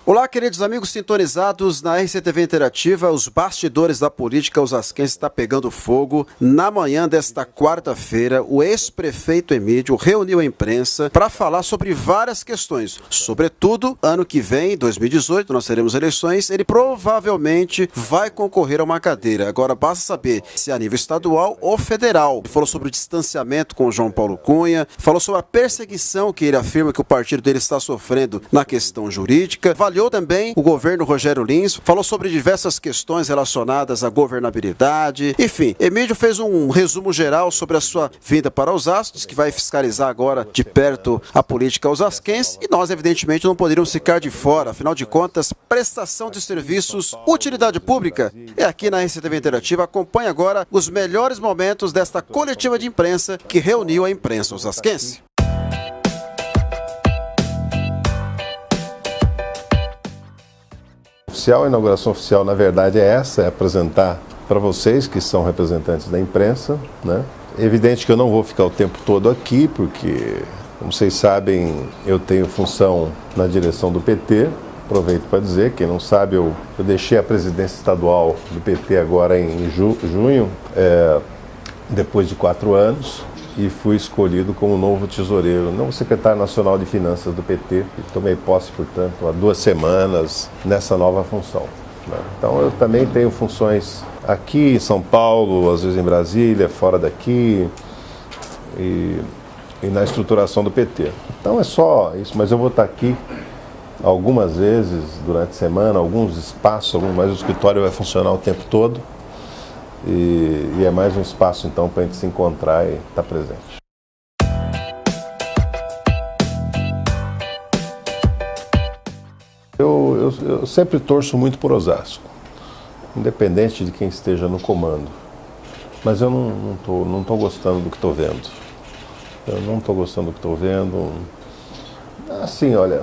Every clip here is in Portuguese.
Olá, queridos amigos sintonizados na RCTV Interativa. Os bastidores da política osasquense está pegando fogo. Na manhã desta quarta-feira, o ex-prefeito Emídio reuniu a imprensa para falar sobre várias questões. Sobretudo, ano que vem, 2018, nós teremos eleições, ele provavelmente vai concorrer a uma cadeira. Agora, basta saber se é a nível estadual ou federal. Ele falou sobre o distanciamento com o João Paulo Cunha, falou sobre a perseguição que ele afirma que o partido dele está sofrendo na questão jurídica. Avaliou também o governo Rogério Lins, falou sobre diversas questões relacionadas à governabilidade. Enfim, Emídio fez um resumo geral sobre a sua vinda para Osasco, que vai fiscalizar agora de perto a política osasquense, e nós, evidentemente, não poderíamos ficar de fora. Afinal de contas, prestação de serviços, utilidade pública é aqui na RCTV Interativa. Acompanhe agora os melhores momentos desta coletiva de imprensa que reuniu a imprensa osasquense. A inauguração oficial, na verdade, é essa, é apresentar para vocês, que são representantes da imprensa, né? É evidente que eu não vou ficar o tempo todo aqui, porque, como vocês sabem, eu tenho função na direção do PT. Aproveito para dizer, quem não sabe, eu deixei a presidência estadual do PT agora em junho, depois de 4 anos, e fui escolhido como novo tesoureiro, novo secretário nacional de finanças do PT, e tomei posse, portanto, há 2 semanas nessa nova função, né? Então eu também tenho funções aqui em São Paulo, às vezes em Brasília, fora daqui, e na estruturação do PT. Então é só isso, mas eu vou estar aqui algumas vezes durante a semana, alguns espaços, mas o escritório vai funcionar o tempo todo. E é mais um espaço, então, para a gente se encontrar e estar presente. Eu sempre torço muito por Osasco, independente de quem esteja no comando. Mas eu não estou gostando do que estou vendo. Eu não estou gostando do que estou vendo. Assim, olha,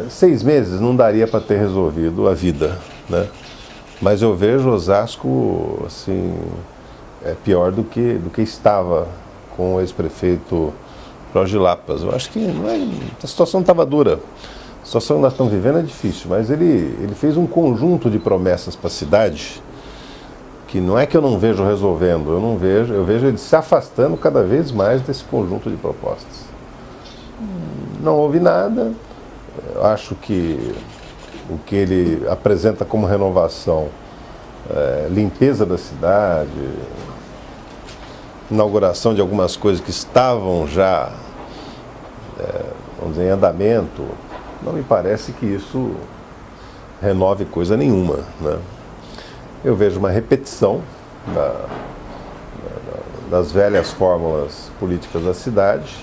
6 meses não daria para ter resolvido a vida, né? Mas eu vejo Osasco, assim, pior do que estava com o ex-prefeito Jorge Lapas. Eu acho que a situação estava dura. A situação que nós estamos vivendo é difícil, mas ele fez um conjunto de promessas para a cidade que não é que eu não vejo resolvendo, eu vejo ele se afastando cada vez mais desse conjunto de propostas. Não houve nada. Eu acho que o que ele apresenta como renovação, limpeza da cidade, inauguração de algumas coisas que estavam já, vamos dizer, em andamento, não me parece que isso renove coisa nenhuma, né? Eu vejo uma repetição das velhas fórmulas políticas da cidade.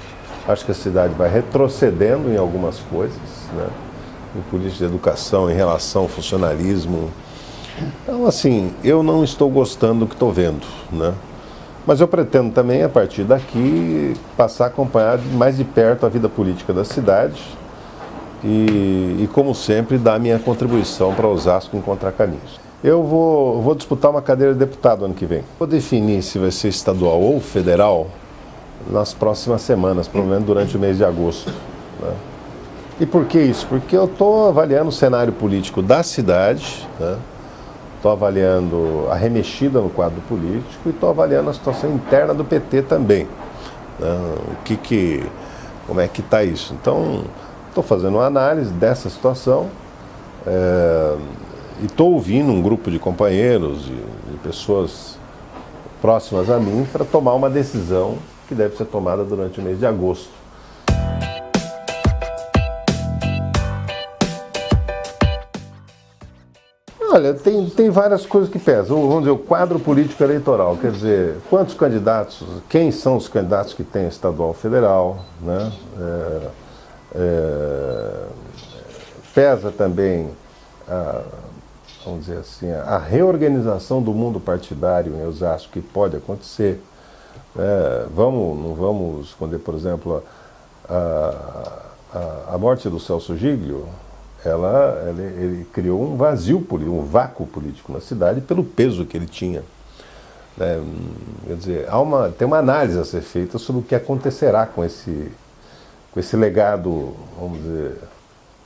Acho que a cidade vai retrocedendo em algumas coisas, né? Em política de educação, em relação ao funcionalismo. Então, assim, eu não estou gostando do que estou vendo, né? Mas eu pretendo também, a partir daqui, passar a acompanhar mais de perto a vida política da cidade e como sempre, dar a minha contribuição para Osasco encontrar caminhos. Eu vou disputar uma cadeira de deputado ano que vem. Vou definir se vai ser estadual ou federal nas próximas semanas, provavelmente durante o mês de agosto, né? E por que isso? Porque eu estou avaliando o cenário político da cidade, né? Estou avaliando a remexida no quadro político e estou avaliando a situação interna do PT também, né? Como é que está isso? Então, estou fazendo uma análise dessa situação e estou ouvindo um grupo de companheiros e pessoas próximas a mim para tomar uma decisão que deve ser tomada durante o mês de agosto. Olha, tem várias coisas que pesam. Vamos dizer, o quadro político eleitoral, quer dizer, quantos candidatos, quem são os candidatos que tem estadual federal, né? Pesa também, vamos dizer assim, a reorganização do mundo partidário em Osasco que pode acontecer. Não vamos esconder, por exemplo, a morte do Celso Giglio. Ele criou um vazio político, um vácuo político na cidade pelo peso que ele tinha. Quer dizer, tem uma análise a ser feita sobre o que acontecerá com esse legado, vamos dizer,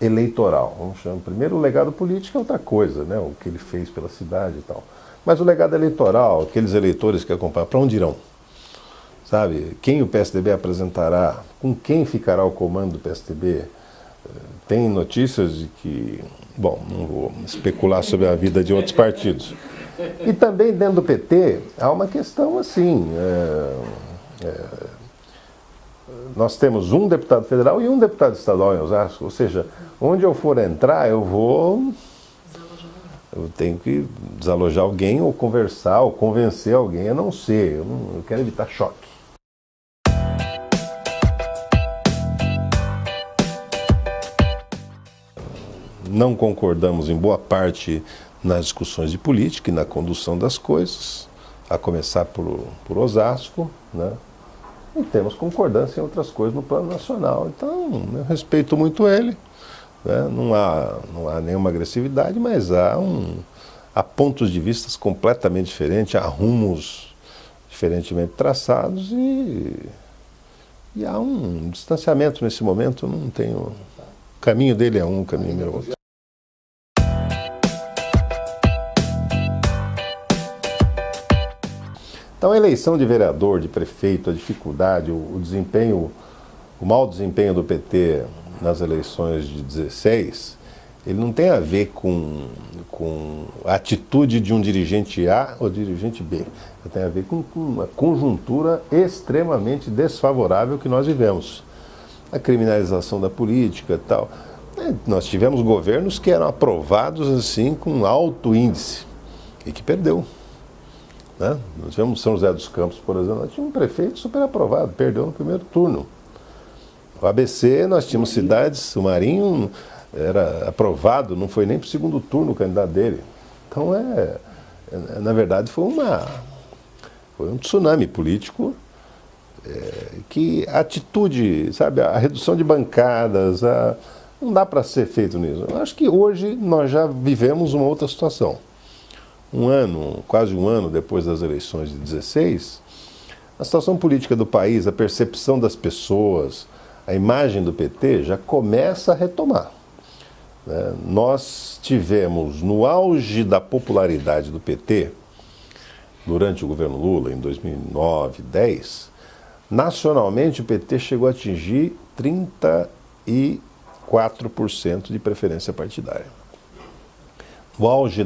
eleitoral. Vamos chamar. Primeiro, o legado político é outra coisa, né? O que ele fez pela cidade e tal. Mas o legado eleitoral, aqueles eleitores que acompanham, para onde irão? Sabe? Quem o PSDB apresentará? Com quem ficará o comando do PSDB? Tem notícias de que... Bom, não vou especular sobre a vida de outros partidos. E também dentro do PT há uma questão assim... nós temos um deputado federal e um deputado estadual em Osasco. Ou seja, onde eu for entrar, eu tenho que desalojar alguém ou conversar ou convencer alguém a não ser. Eu quero evitar choque. Não concordamos em boa parte nas discussões de política e na condução das coisas, a começar por Osasco, né? E temos concordância em outras coisas no plano nacional. Então, eu respeito muito ele, né? Não há nenhuma agressividade, mas há pontos de vista completamente diferentes, há rumos diferentemente traçados e há um distanciamento nesse momento. Não tenho... O caminho dele é um, o caminho meu é outro. Então, a eleição de vereador, de prefeito, a dificuldade, o desempenho, o mau desempenho do PT nas eleições de 16, ele não tem a ver com a atitude de um dirigente A ou dirigente B. Ele tem a ver com uma conjuntura extremamente desfavorável que nós vivemos. A criminalização da política e tal. Nós tivemos governos que eram aprovados assim com alto índice e que perdeu. Né? Nós tivemos São José dos Campos, por exemplo, nós tínhamos um prefeito super aprovado, perdeu no primeiro turno. O ABC, nós tínhamos cidades, o Marinho era aprovado, não foi nem para o segundo turno o candidato dele. Então, na verdade, foi um tsunami político que a atitude, sabe, a redução de bancadas, não dá para ser feito nisso. Eu acho que hoje nós já vivemos uma outra situação. Quase um ano depois das eleições de 16, a situação política do país, a percepção das pessoas, a imagem do PT já começa a retomar. Nós tivemos, no auge da popularidade do PT, durante o governo Lula, em 2009, 2010, nacionalmente o PT chegou a atingir 34% de preferência partidária. No auge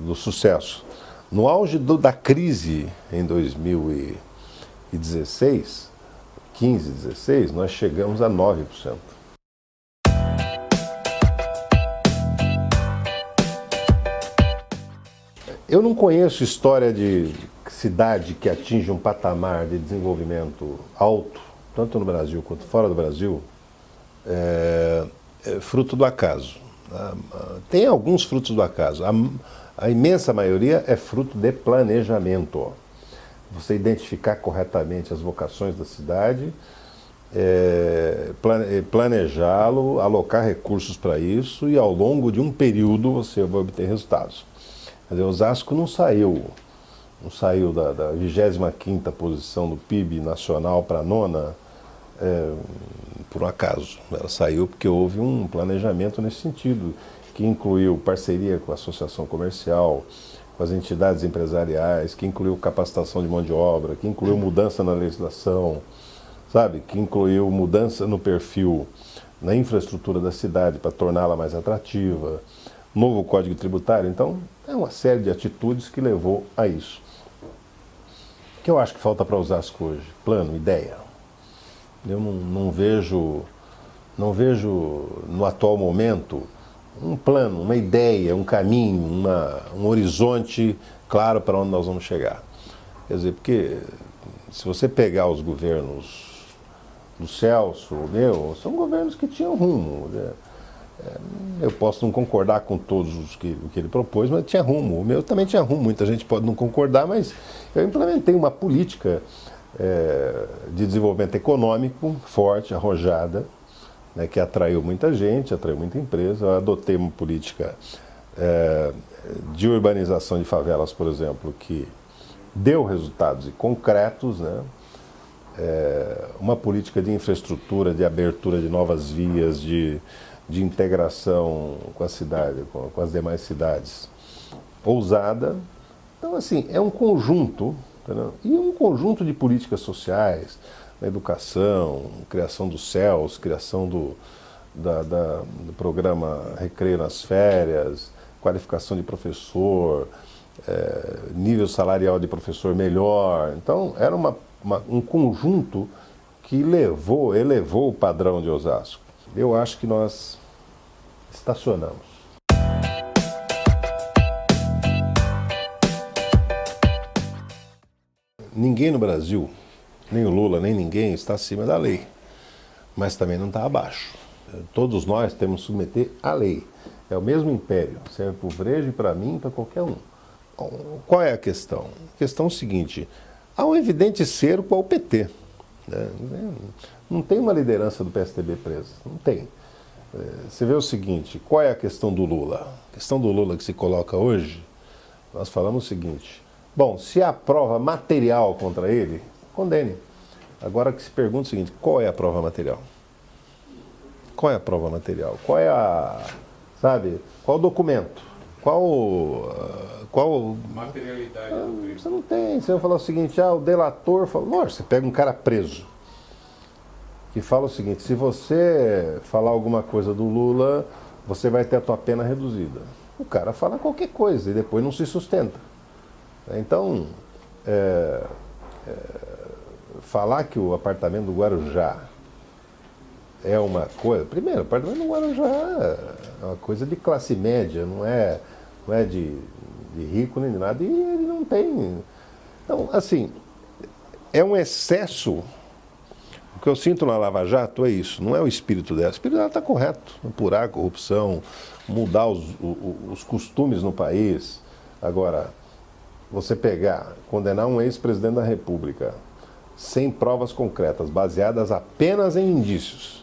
do sucesso. No auge da crise em 2016, 15, 16, nós chegamos a 9%. Eu não conheço história de cidade que atinge um patamar de desenvolvimento alto, tanto no Brasil quanto fora do Brasil, fruto do acaso. Tem alguns frutos do acaso. A imensa maioria é fruto de planejamento. Você identificar corretamente as vocações da cidade, planejá-lo, alocar recursos para isso e ao longo de um período você vai obter resultados. Quer dizer, Osasco não saiu da 25ª posição do PIB nacional para a 9ª, por um acaso. Ela saiu porque houve um planejamento nesse sentido, que incluiu parceria com a associação comercial, com as entidades empresariais, que incluiu capacitação de mão de obra, que incluiu mudança na legislação, sabe? Que incluiu mudança no perfil, na infraestrutura da cidade para torná-la mais atrativa, novo código tributário. Então, é uma série de atitudes que levou a isso. O que eu acho que falta para Osasco hoje? Plano, ideia. Eu não vejo no atual momento um plano, uma ideia, um caminho, um horizonte claro para onde nós vamos chegar. Quer dizer, porque se você pegar os governos do Celso, são governos que tinham rumo. Eu posso não concordar com todos o que ele propôs, mas tinha rumo. O meu também tinha rumo. Muita gente pode não concordar, mas eu implementei uma política de desenvolvimento econômico forte, arrojada, né, que atraiu muita gente, atraiu muita empresa. Eu adotei uma política de urbanização de favelas, por exemplo, que deu resultados concretos, né? uma política de infraestrutura, de abertura de novas vias, de integração com a cidade, com as demais cidades, ousada. Então, assim, é um conjunto, entendeu? E um conjunto de políticas sociais, na educação, criação dos CELS, criação do programa Recreio nas Férias, qualificação de professor, nível salarial de professor melhor. Então, era um conjunto que elevou o padrão de Osasco. Eu acho que nós estacionamos. Ninguém no Brasil, nem o Lula, nem ninguém, está acima da lei, mas também não está abaixo. Todos nós temos que submeter à lei. É o mesmo império, serve para o Brejo e para mim e para qualquer um. Qual é a questão? A questão é o seguinte: há um evidente cerco ao PT. Né? Não tem uma liderança do PSDB presa, não tem. Você vê o seguinte: qual é a questão do Lula? A questão do Lula que se coloca hoje, nós falamos o seguinte: bom, se há prova material contra ele, condene. Agora que se pergunta o seguinte: qual é a prova material? Qual é a prova material? Qual é qual o documento? Qual materialidade do crime? Você não tem. Você vai falar o seguinte: o delator fala, você pega um cara preso que fala o seguinte: se você falar alguma coisa do Lula, você vai ter a tua pena reduzida. O cara fala qualquer coisa e depois não se sustenta. Então, falar que o apartamento do Guarujá é uma coisa... Primeiro, o apartamento do Guarujá é uma coisa de classe média, não é de rico nem de nada, e ele não tem... Então, assim, é um excesso. O que eu sinto na Lava Jato é isso, não é o espírito dela. O espírito dela está correto, apurar a corrupção, mudar os costumes no país. Agora, você condenar um ex-presidente da República sem provas concretas, baseadas apenas em indícios,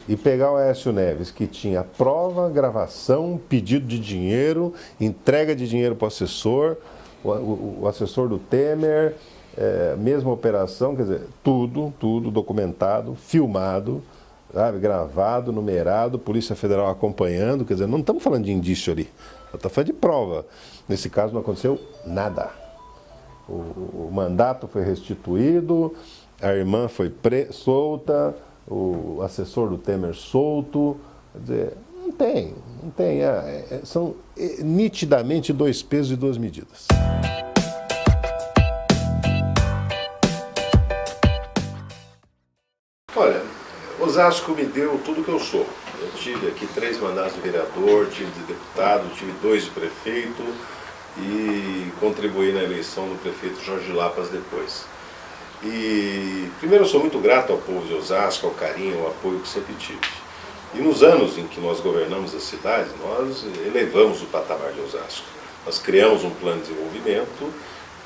e pegar o Aécio Neves, que tinha prova, gravação, pedido de dinheiro, entrega de dinheiro para o assessor, o assessor do Temer, mesma operação, quer dizer, tudo documentado, filmado, sabe, gravado, numerado, Polícia Federal acompanhando, quer dizer, não estamos falando de indício ali, estamos falando de prova. Nesse caso não aconteceu nada. O mandato foi restituído, a irmã foi solta, o assessor do Temer solto. Quer dizer, não tem. São nitidamente dois pesos e duas medidas. Olha, Osasco me deu tudo que eu sou. Eu tive aqui 3 mandatos de vereador, tive de deputado, tive 2 de prefeito e contribuí na eleição do prefeito Jorge Lapas depois. E primeiro eu sou muito grato ao povo de Osasco, ao carinho, ao apoio que sempre tive. E nos anos em que nós governamos a cidade, nós elevamos o patamar de Osasco. Nós criamos um plano de desenvolvimento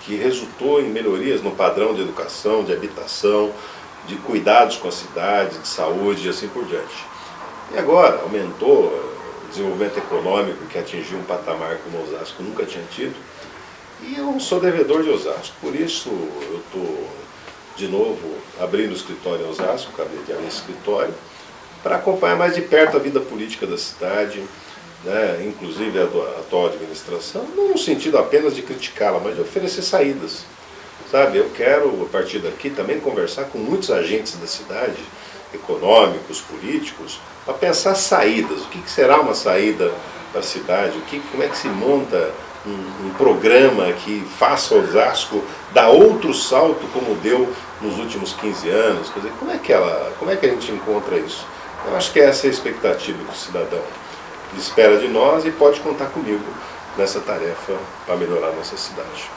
que resultou em melhorias no padrão de educação, de habitação, de cuidados com a cidade, de saúde e assim por diante. E agora aumentou o desenvolvimento econômico, que atingiu um patamar como Osasco nunca tinha tido. E eu sou devedor de Osasco, por isso eu estou de novo abrindo o escritório em Osasco, acabei de abrir esse escritório, para acompanhar mais de perto a vida política da cidade, né, inclusive a atual administração, não no sentido apenas de criticá-la, mas de oferecer saídas. Sabe, eu quero, a partir daqui, também conversar com muitos agentes da cidade, econômicos, políticos, para pensar saídas. O que será uma saída para a cidade? Como é que se monta um programa que faça Osasco dar outro salto como deu nos últimos 15 anos? Quer dizer, como é que a gente encontra isso? Eu acho que essa é a expectativa que o cidadão espera de nós e pode contar comigo nessa tarefa para melhorar a nossa cidade.